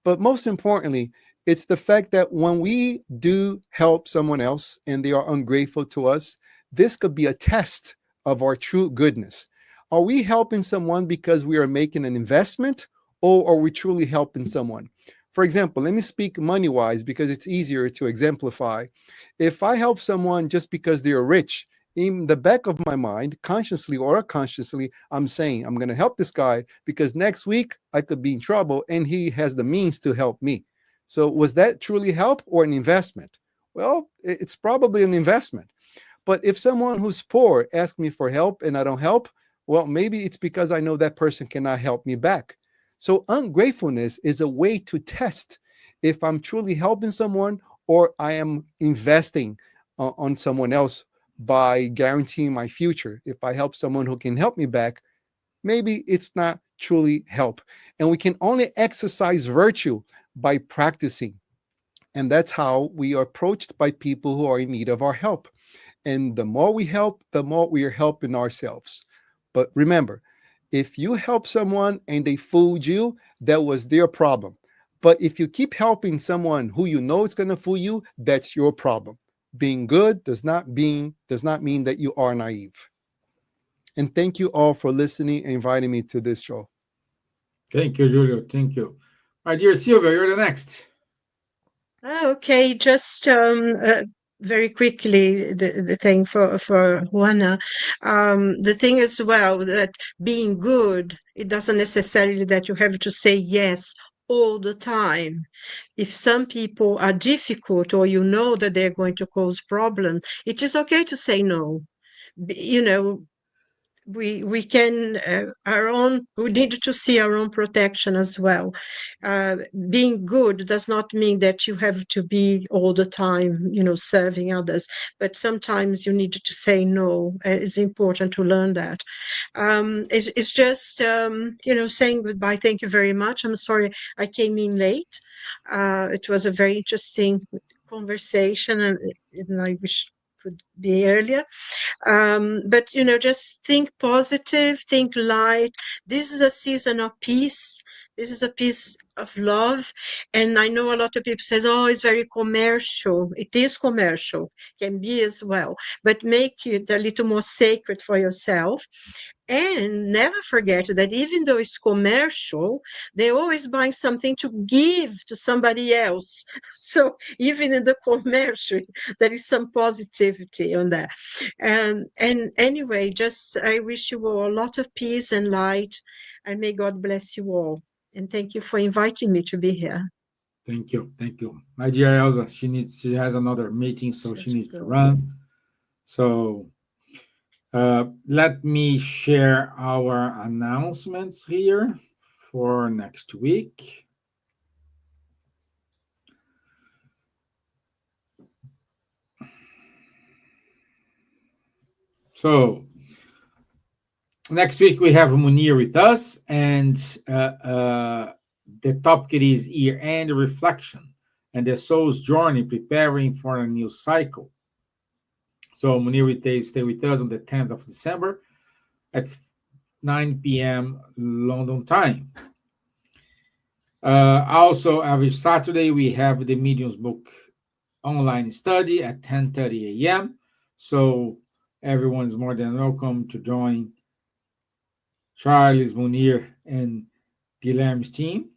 But most importantly, it's the fact that when we do help someone else and they are ungrateful to us, this could be a test of our true goodness. Are we helping someone because we are making an investment, or are we truly helping someone? For example, let me speak money-wise because it's easier to exemplify. If I help someone just because they're rich, in the back of my mind, consciously or unconsciously, I'm saying, I'm going to help this guy because next week I could be in trouble and he has the means to help me. So was that truly help or an investment? Well, it's probably an investment. But if someone who's poor asks me for help and I don't help, well, maybe it's because I know that person cannot help me back. So ungratefulness is a way to test if I'm truly helping someone or I am investing on someone else by guaranteeing my future. If I help someone who can help me back, maybe it's not truly help. And we can only exercise virtue by practicing. And that's how we are approached by people who are in need of our help. And the more we help, the more we are helping ourselves. But remember, if you help someone and they fooled you, that was their problem. But if you keep helping someone who you know is going to fool you, that's your problem. Being good does not mean that you are naive. And thank you all for listening and inviting me to this show. Thank you, Julio. Thank you. My dear Silvia, you're the next. Okay, just very quickly, the thing for Juana, the thing as well that being good, it doesn't necessarily that you have to say yes all the time. If some people are difficult or you know that they're going to cause problems, it is okay to say no. You know, we can we need to see our own protection as well. Being good does not mean that you have to be all the time, serving others, but sometimes you need to say no. It's important to learn that. It's just saying goodbye. Thank you very much. I'm sorry I came in late. It was a very interesting conversation, and I wish could be earlier. But just think positive, think light. This is a season of peace. This is a piece of love. And I know a lot of people says, oh, it's very commercial. It is commercial, can be as well, but make it a little more sacred for yourself. And never forget that even though it's commercial, they're always buying something to give to somebody else. So even in the commercial, there is some positivity on that. And anyway, just I wish you all a lot of peace and light, and may God bless you all. And thank you for inviting me to be here. Thank you. Thank you. My dear Elsa, she has another meeting, so she needs to run. So let me share our announcements here for next week. So next week we have Munir with us, and the topic is year-end reflection and the soul's journey preparing for a new cycle. So Munir will stay with us on the 10th of December at 9 p.m. London time. Also, every Saturday we have the Mediums book online study at 10:30 a.m. So everyone is more than welcome to join Charles, Munir, and Guilherme's team.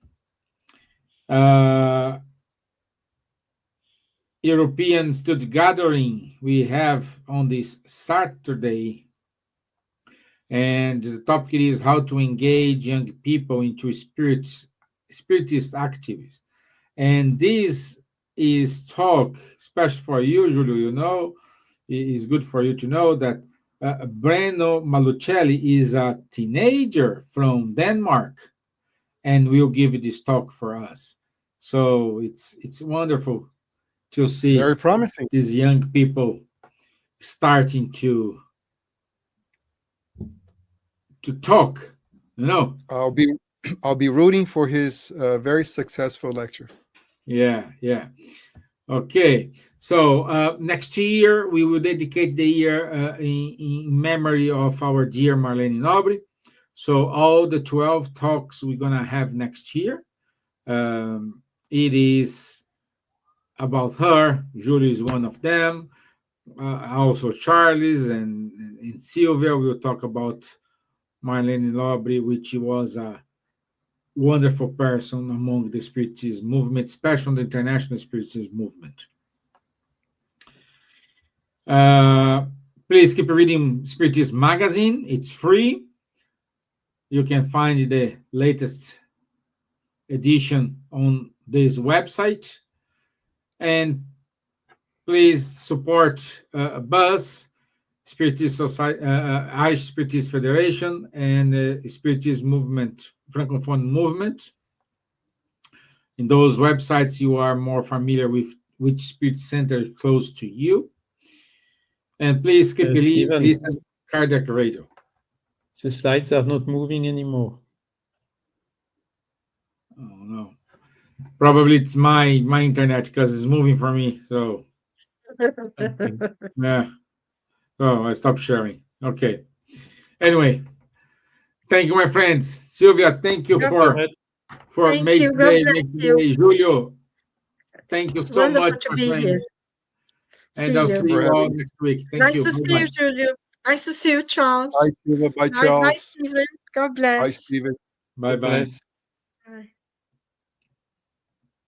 European Student Gathering we have on this Saturday, and the topic is how to engage young people into spiritist activities. And this is talk, especially for you, Julio, it is good for you to know that Breno Malucelli is a teenager from Denmark, and will give this talk for us. So it's wonderful to see Very promising. these young people starting to talk. I'll be rooting for his very successful lecture. Yeah. Okay, so next year we will dedicate the year in memory of our dear Marlene Nobre. So all the 12 talks we're gonna have next year, it is about her. Julie is one of them. Also Charles and Silvia will talk about Marlene Nobre, which was a wonderful person among the Spiritism movement, especially the international Spiritism movement. Please keep reading Spiritism magazine. It's free. You can find the latest edition on this website. And please support BUZZ, Spiritist Society, Irish Spiritist Federation, and the Spiritism movement, Francophone movement. In those websites, you are more familiar with which spirit center is close to you. And please keep listening to Cardiac Radio. The slides are not moving anymore. Oh no! Probably it's my internet because it's moving for me. So yeah. Oh, I stopped sharing. Okay. Anyway, thank you, my friends. Silvia, thank you for making today. Julio, thank you so much, to my be friend. here. And I'll see you all next week. Thank you. Nice to see you, Julio. Nice to see you, Charles. Bye, Silvia. Bye, Charles. Bye, Steven. God bless. Bye, Steven. Bye-bye. Bye.